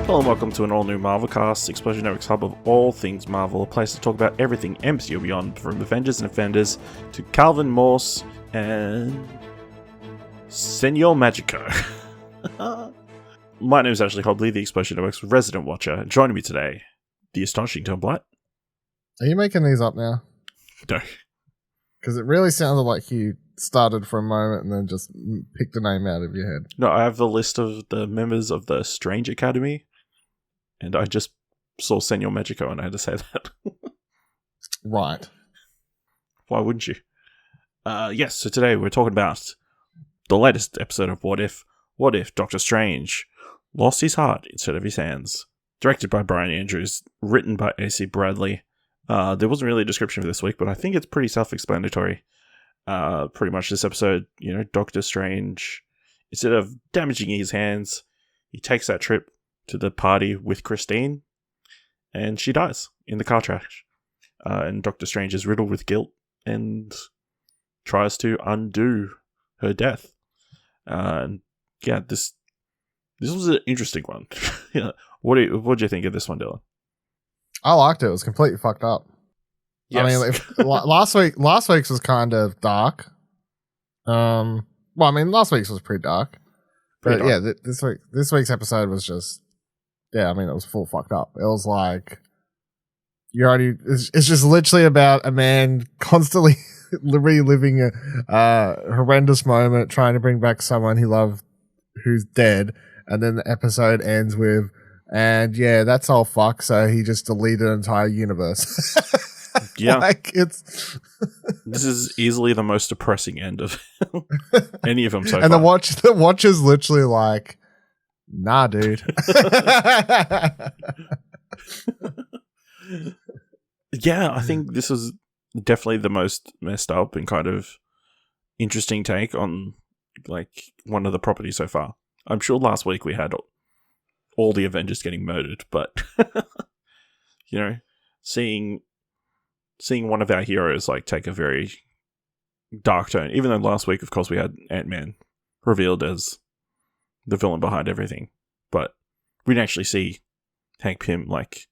Hello and welcome to an all-new Marvel cast, Explosion Network's hub of all things Marvel, a place to talk about everything MCU beyond, from Avengers and Offenders to Calvin Morse and Senor Magico. My name is Ashley Hobley, the Explosion Network's resident watcher, and joining me today, the astonishing Dylan Blight. Are you making these up now? No. Because it really sounded like you started for a moment and then just picked a name out of your head. No, I have the list of the members of the Strange Academy, and I just saw Senor Magico and I had to say that. Right. Why wouldn't you? Yes, so today we're talking about the latest episode of What If. What if Doctor Strange lost his heart instead of his hands? Directed by Bryan Andrews, written by A.C. Bradley. There wasn't really a description for this week, but I think it's pretty self-explanatory. Pretty much this episode, Doctor Strange, instead of damaging his hands, he takes that trip to the party with Christine, and she dies in the car crash. And Doctor Strange is riddled with guilt and tries to undo her death. And yeah, this was an interesting one. Yeah. What do you think of this one, Dylan? I liked it. It was completely fucked up. Yes. I mean, last week's was kind of dark. Last week's was pretty dark. But yeah, this week's episode was just, it was full fucked up. It was like, it's just literally about a man constantly reliving a horrendous moment, trying to bring back someone he loved who's dead, and then the episode ends with, and yeah, that's all fuck, so he just deleted an entire universe. Yeah. This is easily the most depressing end of any of them so far. And the watch is literally like, nah, dude. Yeah, I think this is definitely the most messed up and kind of interesting take on like one of the properties so far. I'm sure last week we had all the Avengers getting murdered, but seeing one of our heroes like take a very dark turn, even though last week, of course, we had Ant-Man revealed as the villain behind everything, but we didn't actually see Hank Pym like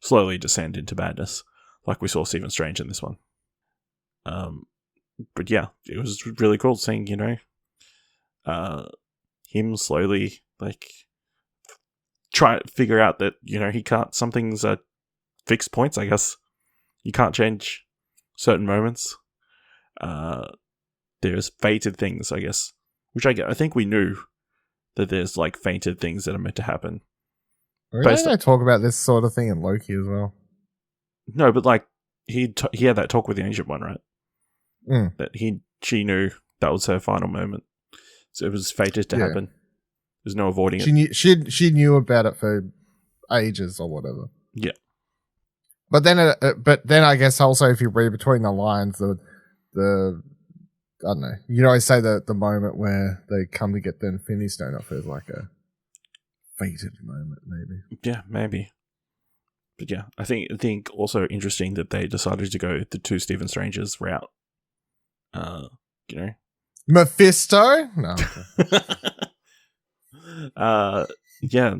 slowly descend into badness like we saw Stephen Strange in this one. But yeah, it was really cool seeing, him slowly like try to figure out that, he can't, some things are fixed points, I guess. You can't change certain moments. There's fated things, I guess, which I think we knew that there's like fated things that are meant to happen. Don't they talk about this sort of thing in Loki as well? No, but like he had that talk with the Ancient One, right? Mm. That she knew that was her final moment, so it was fated to happen. There's no avoiding it. She knew about it for ages or whatever. Yeah. But then I guess also if you read between the lines, the I don't know, you always say the moment where they come to get the Infinity Stone off is like a fated moment, maybe. Yeah, maybe. But yeah, I think also interesting that they decided to go the two Stephen Strange's route. Mephisto? No. Yeah,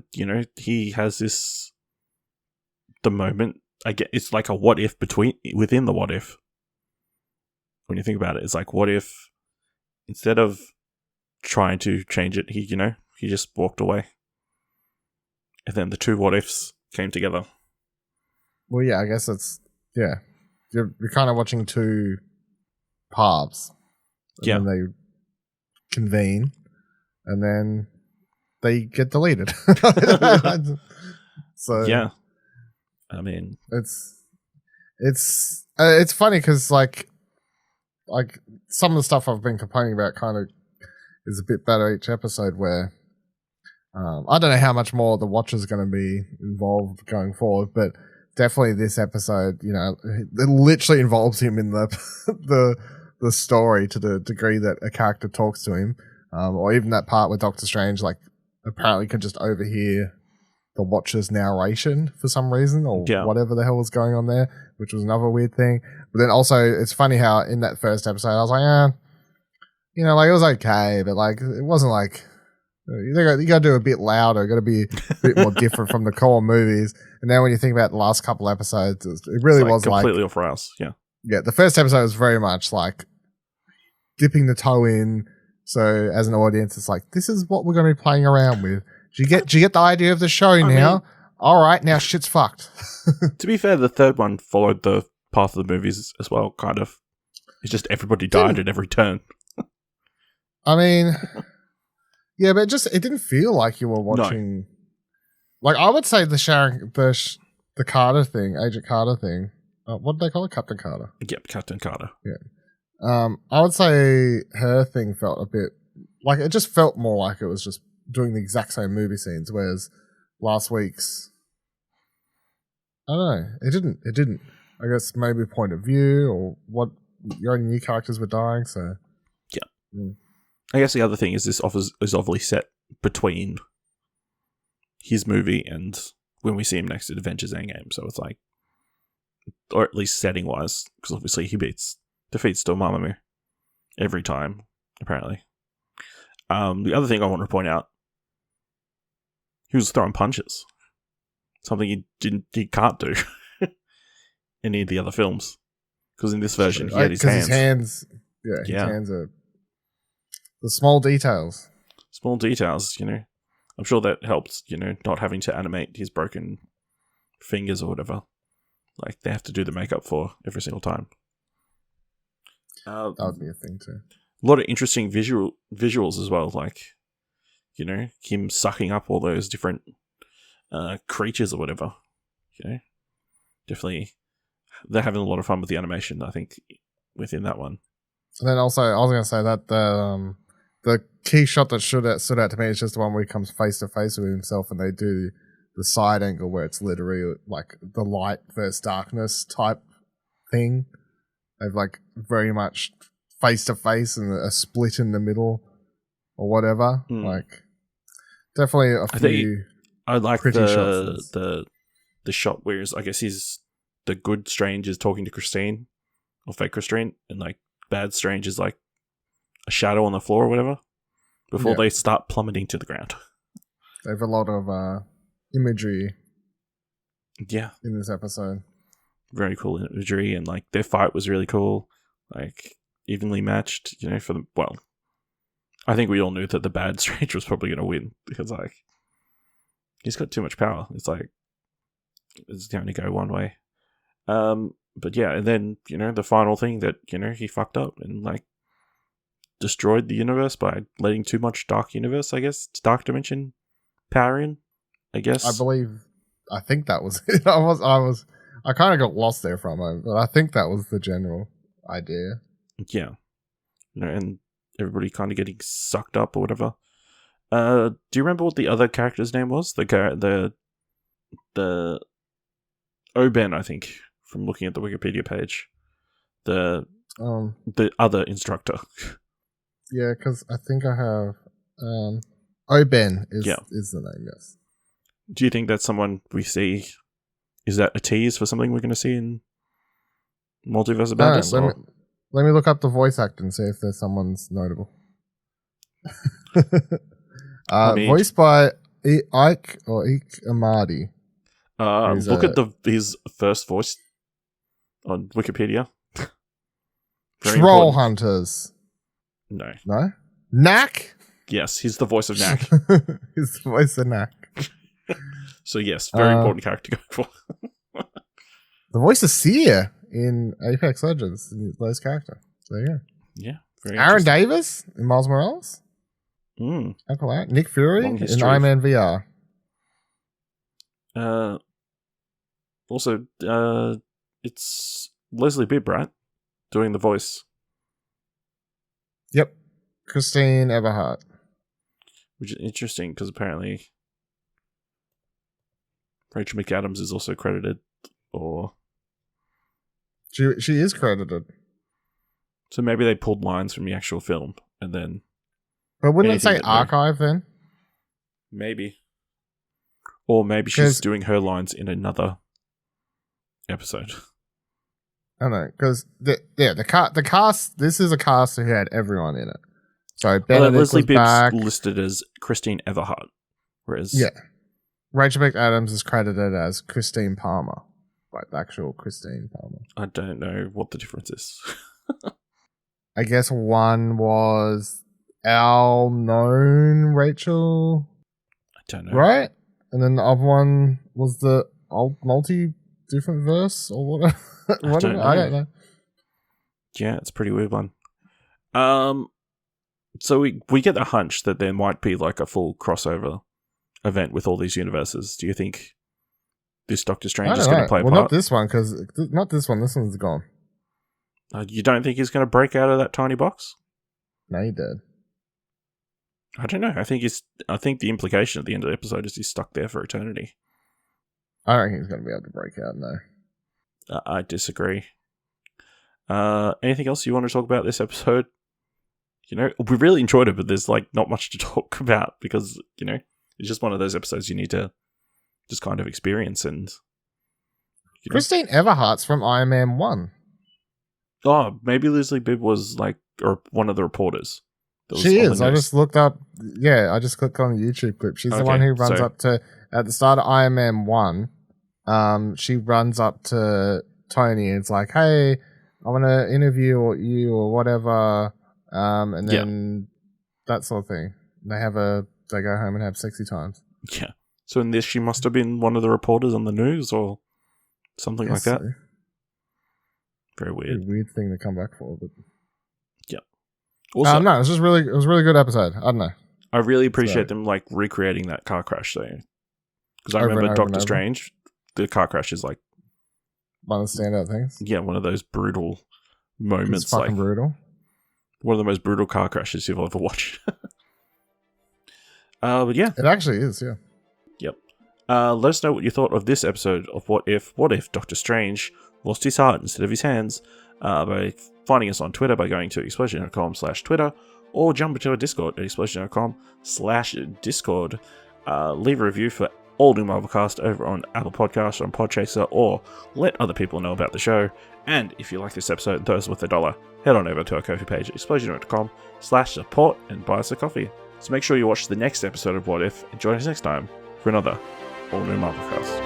he has the moment. I get it's like a what if within the what if. When you think about it, it's like what if instead of trying to change it, he just walked away, and then the two what ifs came together. Well, yeah, I guess you're kind of watching two paths. And then they convene, and then they get deleted. So yeah. I mean, it's funny because like some of the stuff I've been complaining about kind of is a bit better each episode. Where I don't know how much more the Watcher's going to be involved going forward, but definitely this episode, it literally involves him in the story to the degree that a character talks to him, or even that part where Doctor Strange like apparently could just overhear the Watcher's narration for some reason, or whatever the hell was going on there, which was another weird thing. But then also, it's funny how in that first episode, I was like, it was okay, but like, it wasn't like You got to do a bit louder. Got to be a bit more different from the core movies. And then when you think about the last couple episodes, it really was completely off rails. Yeah. Yeah, the first episode was very much like dipping the toe in. So as an audience, it's like, this is what we're going to be playing around with. Do you get the idea of the show now? All right, now shit's fucked. To be fair, the third one followed the path of the movies as well, kind of. It's just everybody died at every turn. I mean, yeah, but it didn't feel like you were watching. No. Like, I would say the Carter thing, Agent Carter thing. What did they call it? Captain Carter. Yep, Captain Carter. Yeah. I would say her thing felt a bit like it just felt more like it was just doing the exact same movie scenes, whereas last week's, I don't know, it didn't. I guess maybe point of view or what your only new characters were dying, so yeah. I guess the other thing is this is obviously set between his movie and when we see him next at Avengers Endgame, so it's like, or at least setting wise, because obviously he defeats Dormammu every time, apparently. The other thing I want to point out, he was throwing punches. Something he can't do in any of the other films. Because in this version, he had his hands. His hands are the small details. Small details, I'm sure that helps, not having to animate his broken fingers or whatever. Like, they have to do the makeup for every single time. That would be a thing too. A lot of interesting visuals as well, like, him sucking up all those different creatures or whatever. Definitely, they're having a lot of fun with the animation, I think, within that one. And then also, I was going to say that the key shot that stood out to me is just the one where he comes face to face with himself and they do the side angle where it's literally like the light versus darkness type thing. They've like very much face to face and a split in the middle or whatever. Like, definitely a few. I like pretty shots. the shot where I guess the good Strange is talking to Christine or fake Christine, and like bad Strange is like a shadow on the floor or whatever before they start plummeting to the ground. They have a lot of imagery. Yeah, in this episode. Very cool imagery, and like their fight was really cool, like evenly matched. I think we all knew that the bad Strange was probably going to win because like he's got too much power. It's like it's going to go one way. But yeah, and then the final thing that he fucked up and like destroyed the universe by letting too much dark universe, I guess, dark dimension power in. I guess I think that was it. I kind of got lost there for a moment, but I think that was the general idea. Yeah. And everybody kind of getting sucked up or whatever. Do you remember what the other character's name was? The Oben, I think, from looking at the Wikipedia page. The other instructor. Yeah, because I think I have Oben is the name, yes. Do you think that's someone we see? Is that a tease for something we're going to see in Multiverse of Madness? Let me look up the voice actor and see if there's someone's notable. Voiced by Ike Amadi. Look at his first voice on Wikipedia. Troll Hunters. No. Knack? Yes, he's the voice of Knack. He's the voice of Knack. So yes, very important character to go for. The voice of Seer in Apex Legends, those character. So there you go. Yeah, very Aaron Davis in Miles Morales. Uncle Nick Fury in Iron Man VR. Also, it's Leslie Bibb, right? Doing the voice. Yep. Christine Everhart. Which is interesting because apparently Rachel McAdams is also credited, or she is credited. So maybe they pulled lines from the actual film and then. But wouldn't it say archive then? Maybe. Or maybe she's doing her lines in another episode. I don't know, because the cast. This is a cast who had everyone in it. So Benedict Leslie was Bibb's back. listed as Christine Everhart, whereas Yeah. Rachel McAdams is credited as Christine Palmer. Like the actual Christine Palmer. I don't know what the difference is. I guess one was our known Rachel, I don't know. right? And then the other one was the old different verse or whatever. I don't know. Yeah, it's a pretty weird one. So we get the hunch that there might be like a full crossover event with all these universes. Do you think this Doctor Strange is going to play a part? Not this one, because not this one. This one's gone. You don't think he's going to break out of that tiny box? No, he did. I don't know. I think the implication at the end of the episode is he's stuck there for eternity. I don't think he's going to be able to break out. No, I disagree. Anything else you want to talk about this episode? You know, we really enjoyed it, but there's like not much to talk about because, you know, it's just one of those episodes you need to just kind of experience. And Christine Everhart's from Iron Man 1. Oh, maybe Leslie Bibb was like, or one of the reporters. She is. I just looked up. Yeah, I just clicked on the YouTube clip. She's the one who runs up to, at the start of Iron Man 1, she runs up to Tony and it's like, hey, I want to interview you or whatever. And then that sort of thing. They go home and have sexy times. Yeah. So in this, she must have been one of the reporters on the news or something like that. So. Very weird. Weird thing to come back for, but yeah. Also, no, it was a really good episode. I don't know. I really appreciate them like recreating that car crash though, because I remember Doctor Strange, the car crash is like one of the standout things. Yeah, one of those brutal moments. It's fucking brutal. One of the most brutal car crashes you've ever watched. But yeah, it actually is. Yeah. Yep. Let us know what you thought of this episode of What If Doctor Strange lost his heart instead of his hands by finding us on Twitter by going to explosion.com/Twitter or jump into our Discord at explosion.com/Discord. Leave a review for All New Marvelcast over on Apple Podcasts or on Podchaser, or let other people know about the show. And if you like this episode and throw us with $1, head on over to our Ko-fi page at explosion.com/support and buy us a coffee. So make sure you watch the next episode of What If and join us next time for another All New Marvelcast.